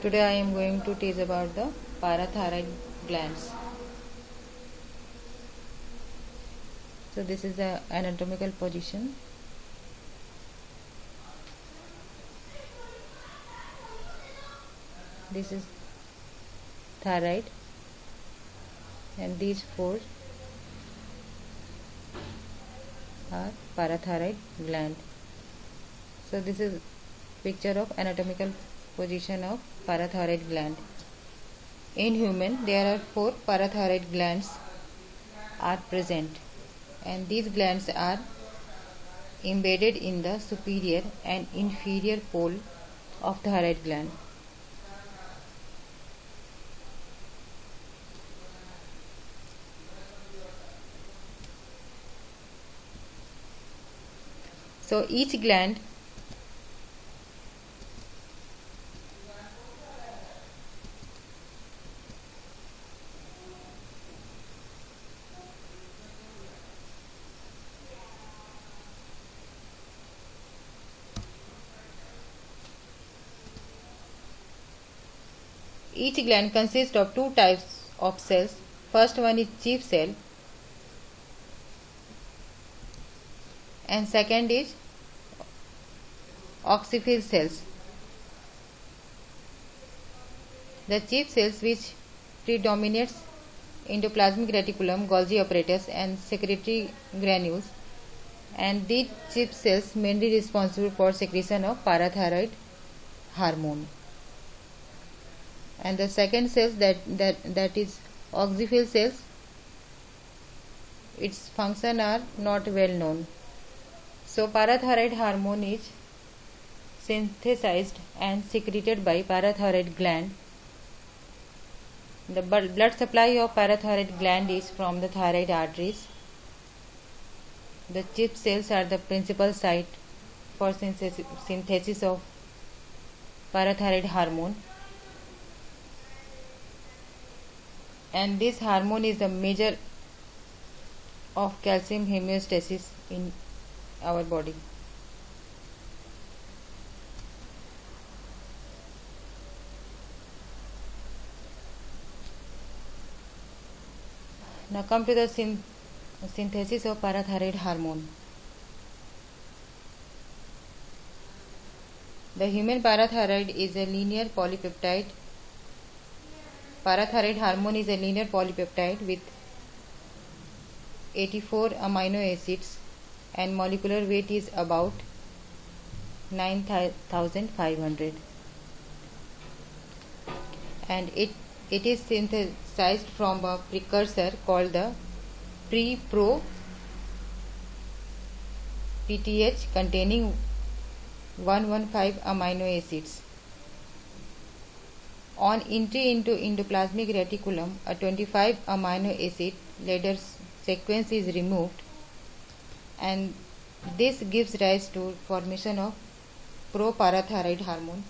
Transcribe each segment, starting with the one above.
Today I am going to teach about the parathyroid glands. So this is the anatomical position. This is thyroid and these four are parathyroid gland. So this is picture of anatomical position of parathyroid gland. In human there are four parathyroid glands are present, and these glands are embedded in the superior and inferior pole of the thyroid gland. So each gland consists of two types of cells. First one is chief cell and second is oxyphil cells. The chief cells which predominates endoplasmic reticulum, Golgi apparatus and secretory granules, and these chief cells mainly responsible for secretion of parathyroid hormone. And the second cells that is oxyphil cells, its function are not well known. So parathyroid hormone is synthesized and secreted by parathyroid gland. The blood supply of parathyroid gland is from the thyroid arteries. The chief cells are the principal site for synthesis of parathyroid hormone, and this hormone is the measure of calcium homeostasis in our body. Now come to the synthesis of parathyroid hormone. The human parathyroid is a linear polypeptide. Parathyroid hormone is a linear polypeptide with 84 amino acids and molecular weight is about 9500, and it is synthesized from a precursor called the pre-pro PTH containing 115 amino acids. On entry into endoplasmic reticulum, a 25 amino acid ladder sequence is removed, and this gives rise to formation of proparathyroid hormone,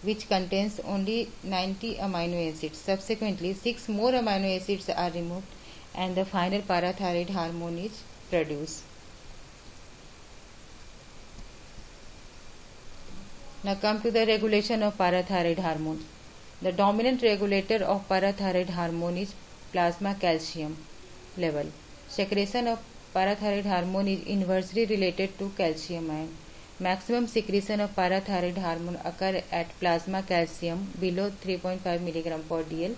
which contains only 90 amino acids. Subsequently, 6 more amino acids are removed and the final parathyroid hormone is produced. Now come to the regulation of parathyroid hormone. The dominant regulator of parathyroid hormone is plasma calcium level. Secretion of parathyroid hormone is inversely related to calcium ion. Maximum secretion of parathyroid hormone occur at plasma calcium below 3.5 mg per dl.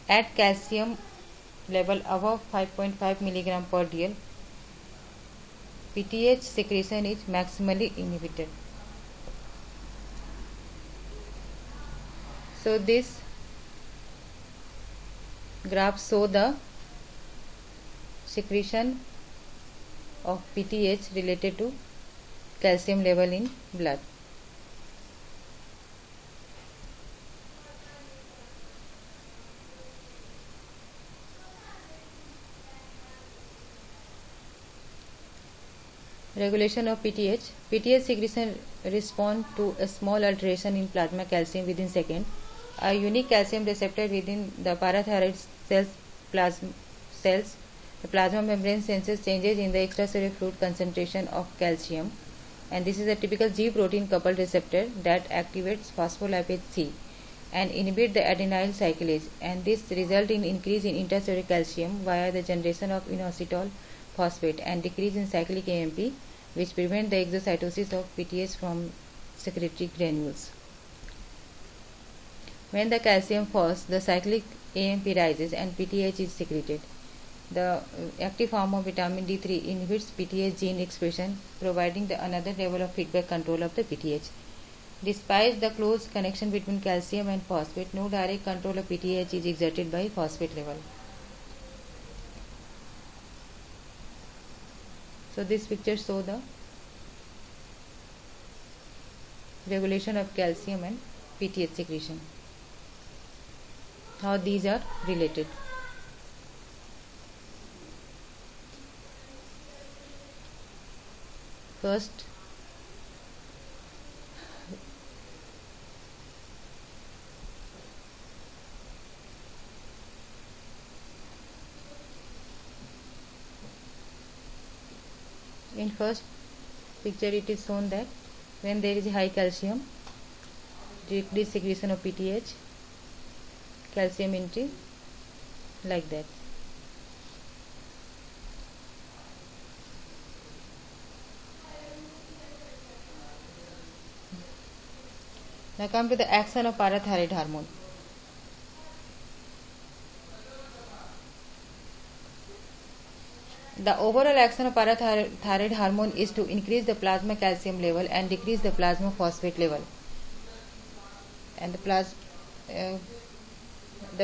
At calcium level above 5.5 mg per dl, PTH secretion is maximally inhibited. So this graph show the secretion of PTH related to calcium level in blood. Regulation of PTH. PTH secretion responds to a small alteration in plasma calcium within seconds. A unique calcium receptor within the parathyroid cells, the plasma membrane senses changes in the extracellular fluid concentration of calcium and this is a typical G protein coupled receptor that activates phospholipase C and inhibit the adenyl cyclase, and this result in increase in intracellular calcium via the generation of inositol phosphate and decrease in cyclic AMP, which prevent the exocytosis of PTH from secretory granules. When the calcium falls, the cyclic AMP rises and PTH is secreted. The active form of vitamin D3 inhibits PTH gene expression, providing the another level of feedback control of the PTH. Despite the close connection between calcium and phosphate, no direct control of PTH is exerted by phosphate level. So this picture shows the regulation of calcium and PTH secretion. How these are related. First, in first picture it is shown that when there is high calcium, decreased secretion of PTH, calcium entry, like that. Now come to the action of parathyroid hormone. The overall action of parathyroid hormone is to increase the plasma calcium level and decrease the plasma phosphate level. And the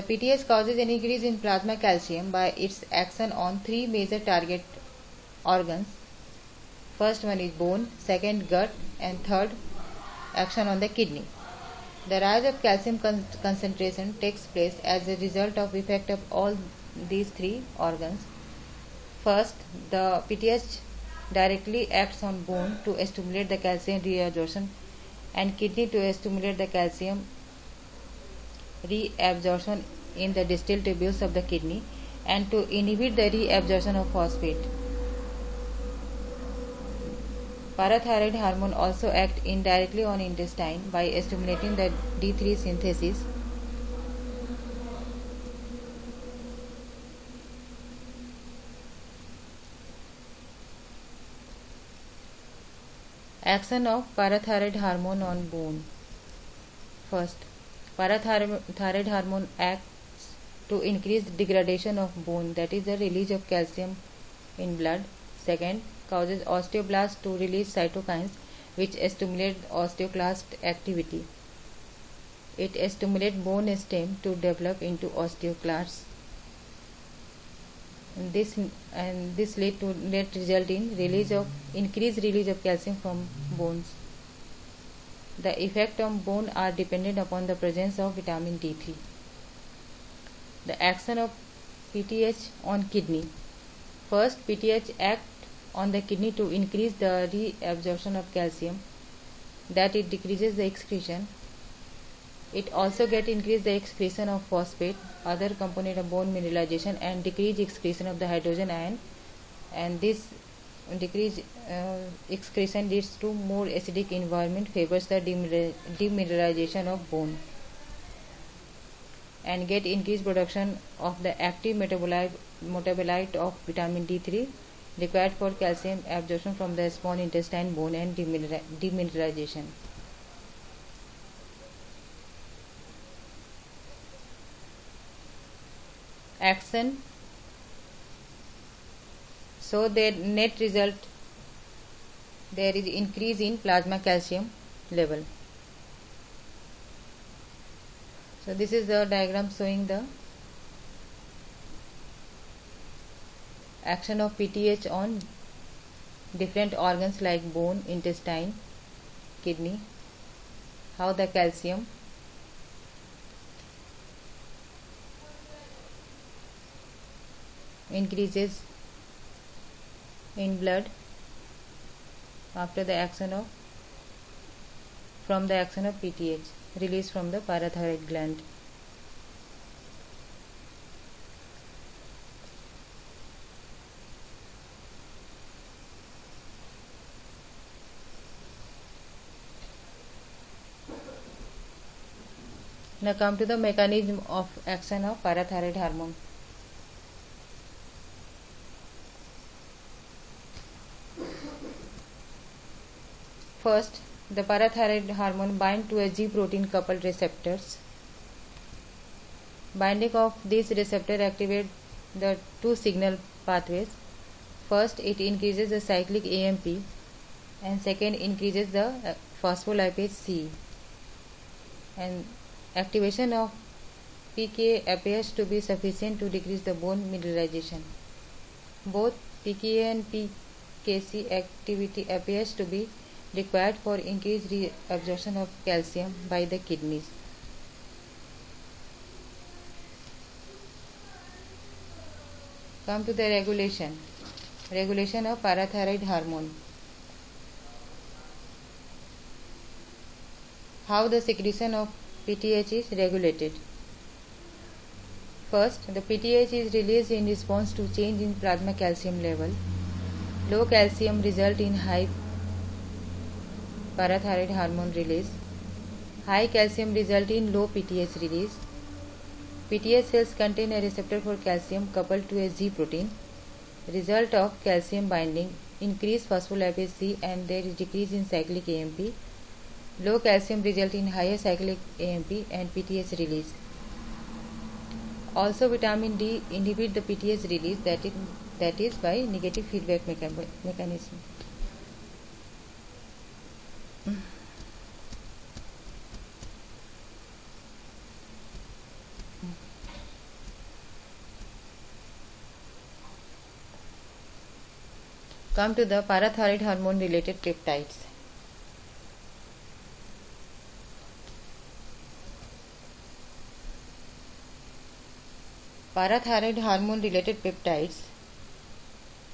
PTH causes an increase in plasma calcium by its action on three major target organs. First one is bone, second gut, and third action on the kidney. The rise of calcium concentration takes place as a result of effect of all these three organs. First, the PTH directly acts on bone to stimulate the calcium reabsorption and kidney to stimulate the calcium reabsorption in the distal tubules of the kidney and to inhibit the reabsorption of phosphate. Parathyroid hormone also acts indirectly on intestine by stimulating the D3 synthesis. Action of parathyroid hormone on bone. First, parathyroid hormone acts to increase degradation of bone, that is the release of calcium in blood. Second, causes osteoblasts to release cytokines which stimulate osteoclast activity. It stimulates bone stem to develop into osteoclasts. This let result in increased release of calcium from bones. The effect on bone are dependent upon the presence of vitamin D3. The action of PTH on kidney. First, PTH acts on the kidney to increase the reabsorption of calcium, that it decreases the excretion. It also increase the excretion of phosphate, other component of bone mineralization, and decrease excretion of the hydrogen ion, and this decreased excretion leads to more acidic environment, favors the demineralization of bone, and get increased production of the active metabolite of vitamin D3 required for calcium absorption from the small intestine, bone, and demineralization. Action. So the net result, there is increase in plasma calcium level. So this is the diagram showing the action of PTH on different organs like bone, intestine, kidney, how the calcium increases in blood after the action of PTH released from the parathyroid gland. Now come to the mechanism of action of parathyroid hormone. First, the parathyroid hormone bind to a G protein coupled receptors. Binding of this receptor activates the two signal pathways. First, it increases the cyclic AMP, and second, increases the phospholipase C. And activation of PKA appears to be sufficient to decrease the bone mineralization. Both PKA and PKC activity appears to be required for increased reabsorption of calcium by the kidneys. Come to the regulation of parathyroid hormone. How the secretion of PTH is regulated. First, the PTH is released in response to change in plasma calcium level. Low calcium result in high parathyroid hormone release. High calcium result in low PTH release. PTH cells contain a receptor for calcium coupled to a Z protein. Result of calcium binding, increased phospholipase C, and there is decrease in cyclic AMP. Low calcium result in higher cyclic AMP and PTH release. Also, vitamin D inhibit the PTH release, that is by negative feedback mechanism. Come to the parathyroid hormone related peptides. Parathyroid hormone related peptides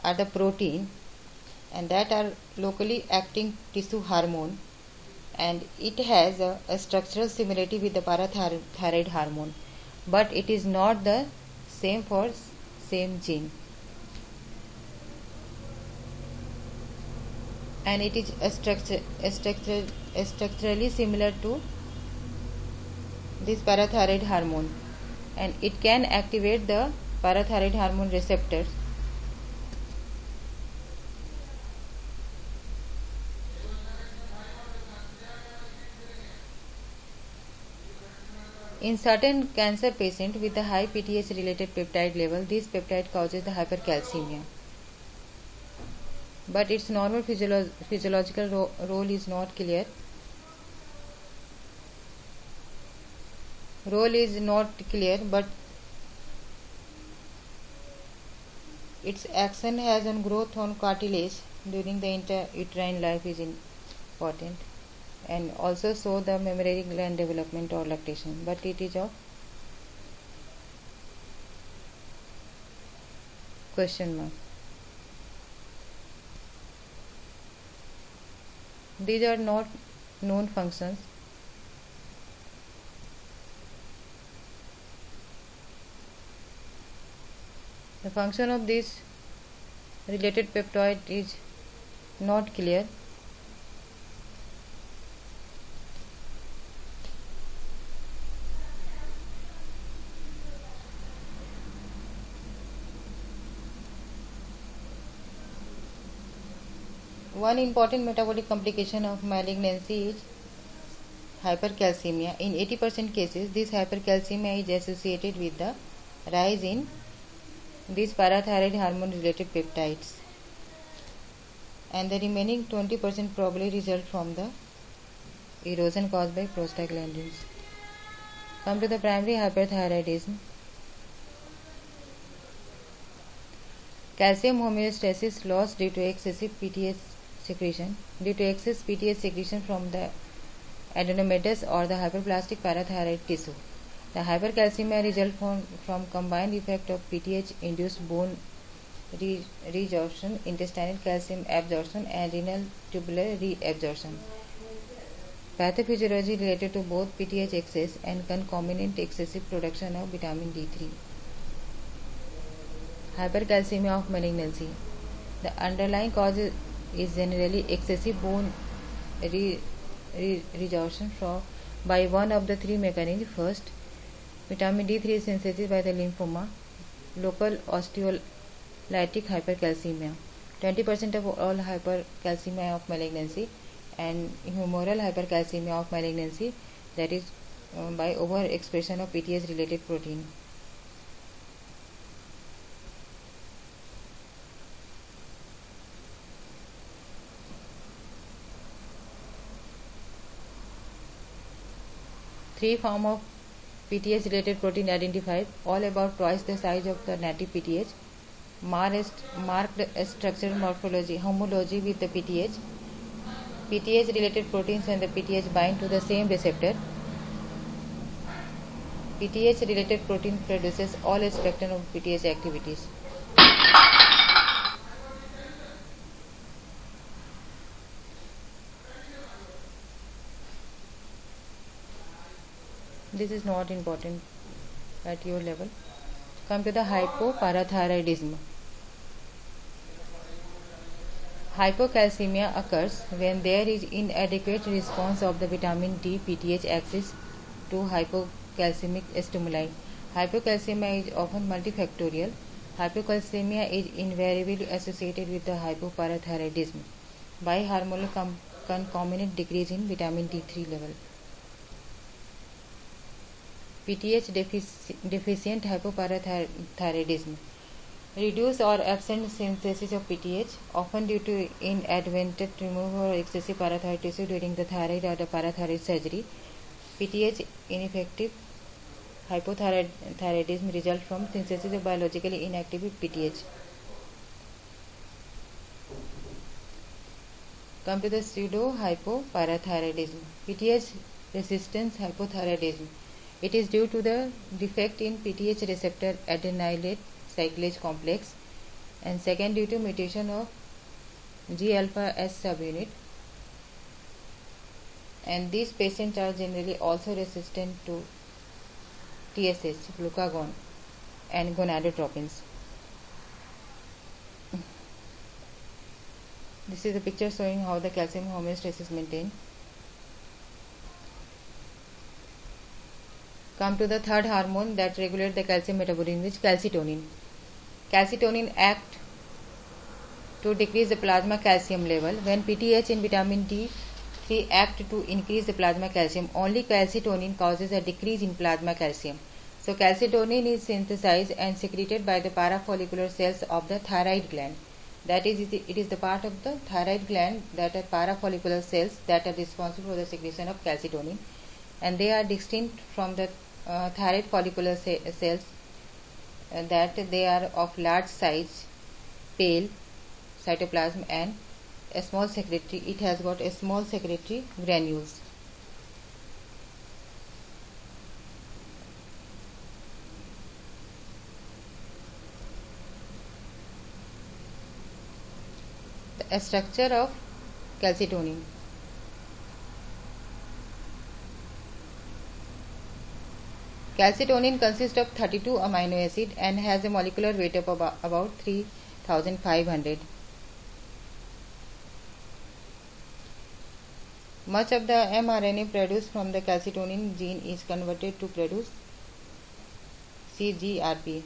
are the protein and that are locally acting tissue hormone, and it has a structural similarity with the parathyroid hormone, but it is not the same for same gene, and it is structurally similar to this parathyroid hormone, and it can activate the parathyroid hormone receptors. In certain cancer patients with the high PTH related peptide level, this peptide causes the hypercalcemia, but its normal physiological role is not clear. But its action has on growth on cartilage during the intrauterine life is important, and also show the mammary gland development or lactation, but it is of question mark. These are not known functions. The function of this related peptide is not clear. One important metabolic complication of malignancy is hypercalcemia. In 80% cases, this hypercalcemia is associated with the rise in these parathyroid hormone related peptides, and the remaining 20% probably result from the erosion caused by prostaglandins. Come to the primary hyperthyroidism. Calcium homeostasis lost due to excessive PTH secretion. Due to excess PTH secretion from the adenomatous or the hyperplastic parathyroid tissue, the hypercalcemia results from combined effect of PTH induced bone resorption, intestinal calcium absorption, and renal tubular reabsorption. Pathophysiology related to both PTH excess and concomitant excessive production of vitamin D3. Hypercalcemia of malignancy. The underlying cause is generally excessive bone resorption by one of the three mechanisms. First, vitamin D3 is synthesized by the lymphoma, local osteolytic hypercalcemia, 20% of all hypercalcemia of malignancy, and humoral hypercalcemia of malignancy, that is by overexpression of PTH related protein. Three forms of PTH related protein identified, all about twice the size of the native PTH, marked structural morphology, homology with the PTH. PTH related proteins and the PTH bind to the same receptor. PTH related protein produces all spectrum of PTH activities. This is not important at your level. Come to the hypoparathyroidism. Hypocalcemia occurs when there is inadequate response of the vitamin D PTH axis to hypocalcemic stimuli. Hypocalcemia is often multifactorial. Hypocalcemia is invariably associated with the hypoparathyroidism by hormonal concomitant decrease in vitamin D3 level. PTH deficient hypoparathyroidism. Reduced or absent synthesis of PTH, often due to inadvertent removal or excessive parathyroid tissue during the thyroid or the parathyroid surgery. PTH ineffective hypothyroidism results from synthesis of biologically inactive PTH. Come to the pseudo hypoparathyroidism. PTH resistance hypothyroidism. It is due to the defect in PTH receptor adenylate cyclase complex, and second due to mutation of G-alpha S subunit, and these patients are generally also resistant to TSH, glucagon, and gonadotropins. This is a picture showing how the calcium homeostasis is maintained. Come to the third hormone that regulates the calcium metabolism, which is calcitonin. Calcitonin acts to decrease the plasma calcium level. When PTH and vitamin D3 act to increase the plasma calcium, only calcitonin causes a decrease in plasma calcium. So calcitonin is synthesized and secreted by the parafollicular cells of the thyroid gland. That is, it is the part of the thyroid gland that are parafollicular cells that are responsible for the secretion of calcitonin, and they are distinct from the thyroid follicular cells, that they are of large size, pale cytoplasm, and a small secretory. It has got a small secretory granules. The structure of calcitonin. Calcitonin consists of 32 amino acids and has a molecular weight of about 3500. Much of the mRNA produced from the calcitonin gene is converted to produce CGRP.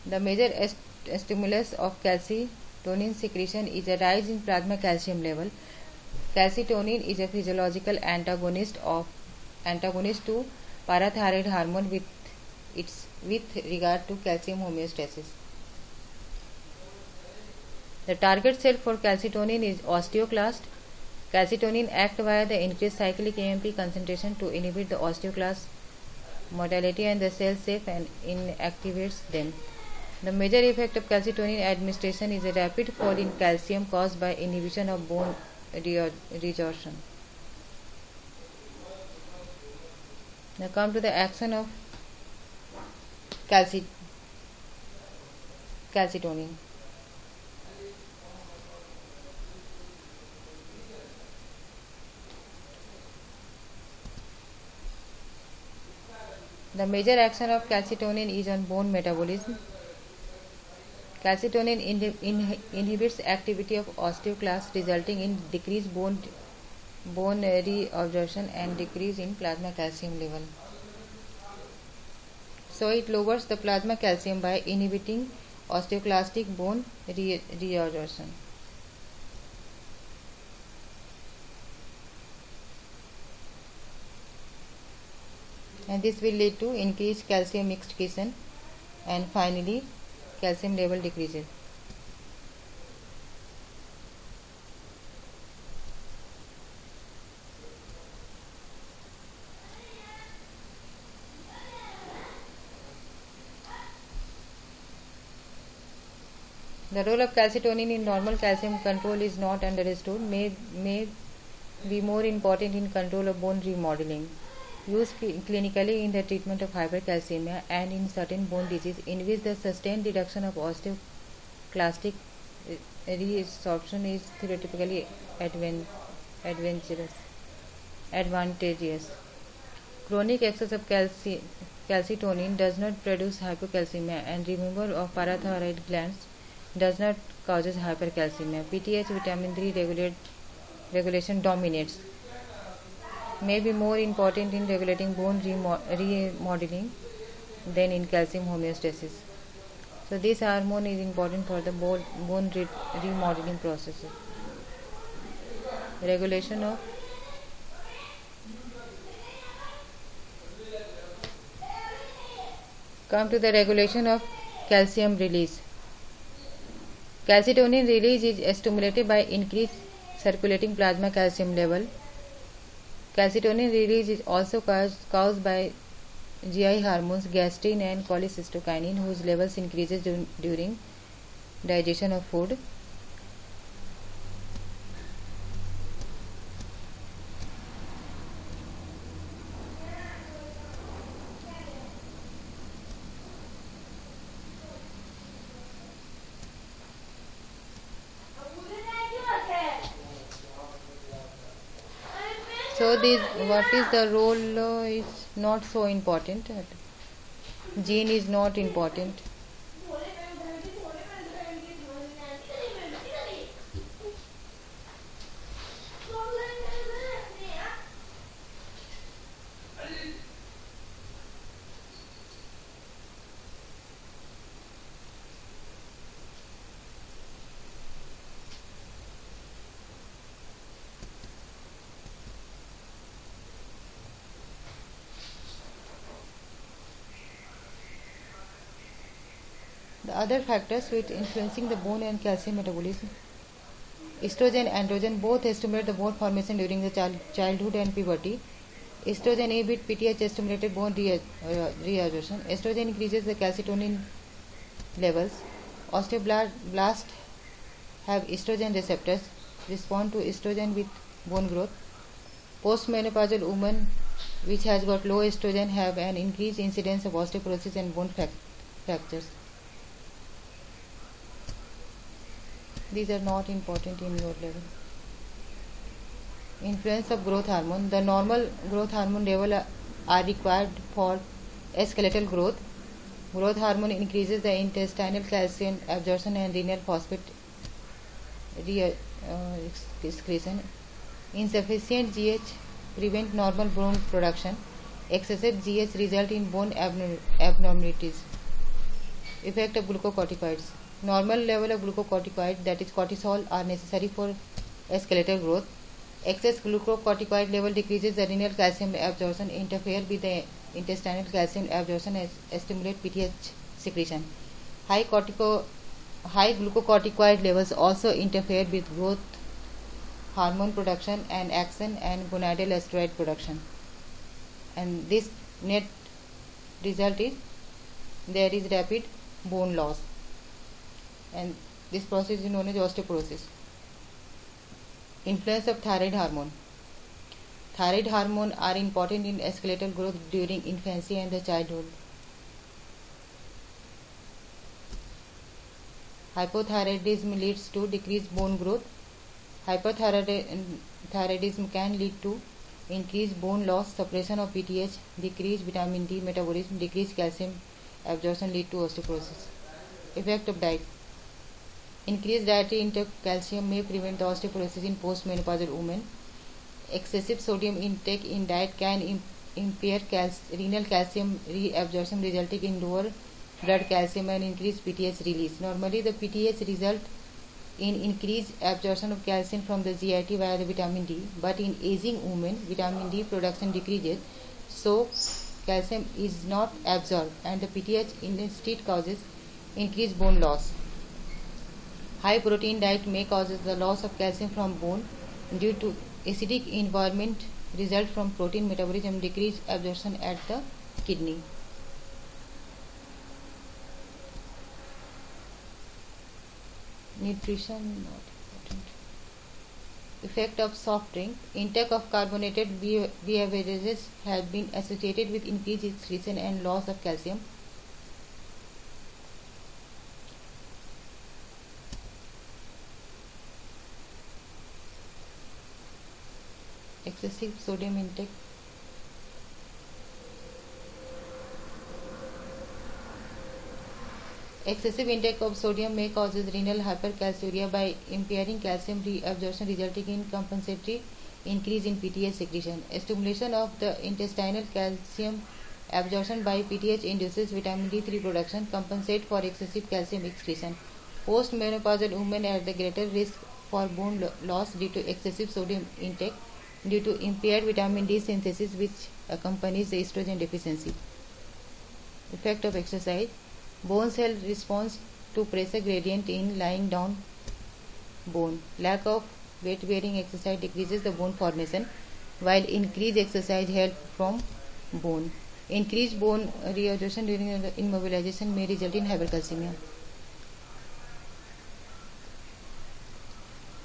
The major stimulus of calcitonin secretion is a rise in plasma calcium level. Calcitonin is a physiological antagonist to parathyroid hormone with regard to calcium homeostasis. The target cell for calcitonin is osteoclast. Calcitonin acts via the increased cyclic AMP concentration to inhibit the osteoclast modality and the cell safe and inactivates them. The major effect of calcitonin administration is a rapid fall in calcium caused by inhibition of bone resorption. Now come to the action of calcitonin. The major action of calcitonin is on bone metabolism. Calcitonin inhibits activity of osteoclasts, resulting in decreased bone bone reabsorption and decrease in plasma calcium level. So it lowers the plasma calcium by inhibiting osteoclastic bone reabsorption. And this will lead to increased calcium excretion, and finally calcium level decreases. The role of calcitonin in normal calcium control is not understood, may be more important in control of bone remodeling. Used clinically in the treatment of hypercalcemia and in certain bone disease in which the sustained reduction of osteoclastic reabsorption is theoretically advantageous. Chronic excess of calcitonin does not produce hypocalcemia, and removal of parathyroid glands does not causes hypercalcemia. PTH vitamin 3 regulation dominates. May be more important in regulating bone remodeling than in calcium homeostasis. So this hormone is important for the bone remodeling processes. Regulation of Come to the regulation of calcium release. Calcitonin release is stimulated by increased circulating plasma calcium level. Calcitonin release is also caused by GI hormones gastrin and cholecystokinin, whose levels increases during digestion of food. So this what is the role is not so important. Gene is not important. The other factors which influencing the bone and calcium metabolism: estrogen and androgen both stimulate the bone formation during the childhood and puberty. Estrogen inhibits PTH stimulated bone reabsorption. Estrogen increases the calcitonin levels. Osteoblasts have estrogen receptors, respond to estrogen with bone growth. Postmenopausal women which has got low estrogen have an increased incidence of osteoporosis and bone fractures. These are not important in your level. Influence of growth hormone. The normal growth hormone level are required for skeletal growth. Growth hormone increases the intestinal calcium absorption and renal phosphate excretion. Insufficient GH prevent normal bone production. Excessive GH result in bone abnormalities. Effect of glucocorticoids. Normal level of glucocorticoid, that is cortisol, are necessary for skeletal growth. Excess glucocorticoid level decreases the renal calcium absorption, interfere with the intestinal calcium absorption and stimulate PTH secretion. High glucocorticoid levels also interfere with growth hormone production and action and gonadal steroid production. And this net result is there is rapid bone loss. And this process is known as osteoporosis. Influence of thyroid hormone. Thyroid hormone are important in skeletal growth during infancy and the childhood. Hypothyroidism leads to decreased bone growth. Hypothyroidism can lead to increased bone loss, suppression of PTH, decreased vitamin D metabolism, decreased calcium absorption, lead to osteoporosis. Effect of diet. Increased dietary intake of calcium may prevent the osteoporosis in postmenopausal women. excessive sodium intake in diet can impair renal calcium reabsorption, resulting in lower blood calcium and increased PTH release. Normally, the PTH result in increased absorption of calcium from the GIT via the vitamin D, but in aging women, vitamin D production decreases, so calcium is not absorbed, and the PTH instead causes increased bone loss. High protein diet may cause the loss of calcium from bone due to acidic environment, result from protein metabolism, decreased absorption at the kidney. Nutrition not important. Effect of soft drink. Intake of carbonated beverages has been associated with increased excretion and loss of calcium. Excessive sodium intake. Excessive intake of sodium may cause renal hypercalciuria by impairing calcium reabsorption, resulting in compensatory increase in PTH secretion. Stimulation of the intestinal calcium absorption by PTH induces vitamin D3 production, compensate for excessive calcium excretion. Postmenopausal women are at the greater risk for bone loss due to excessive sodium intake due to impaired vitamin D synthesis, which accompanies the estrogen deficiency. Effect of exercise. Bone cell response to pressure gradient in lying down bone. Lack of weight bearing exercise decreases the bone formation, while increased exercise helps from bone. Increased bone reabsorption during immobilization may result in hypercalcemia.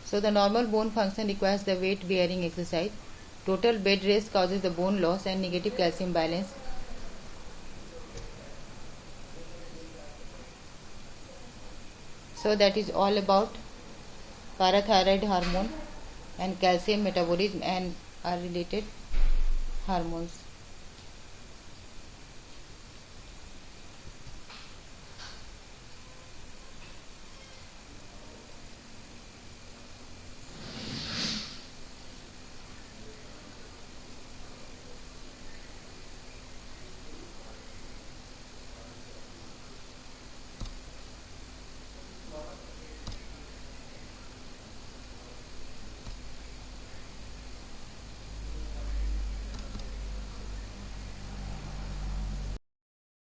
So the normal bone function requires the weight bearing exercise. Total bed rest causes the bone loss and negative calcium balance. So that is all about parathyroid hormone and calcium metabolism and are related hormones.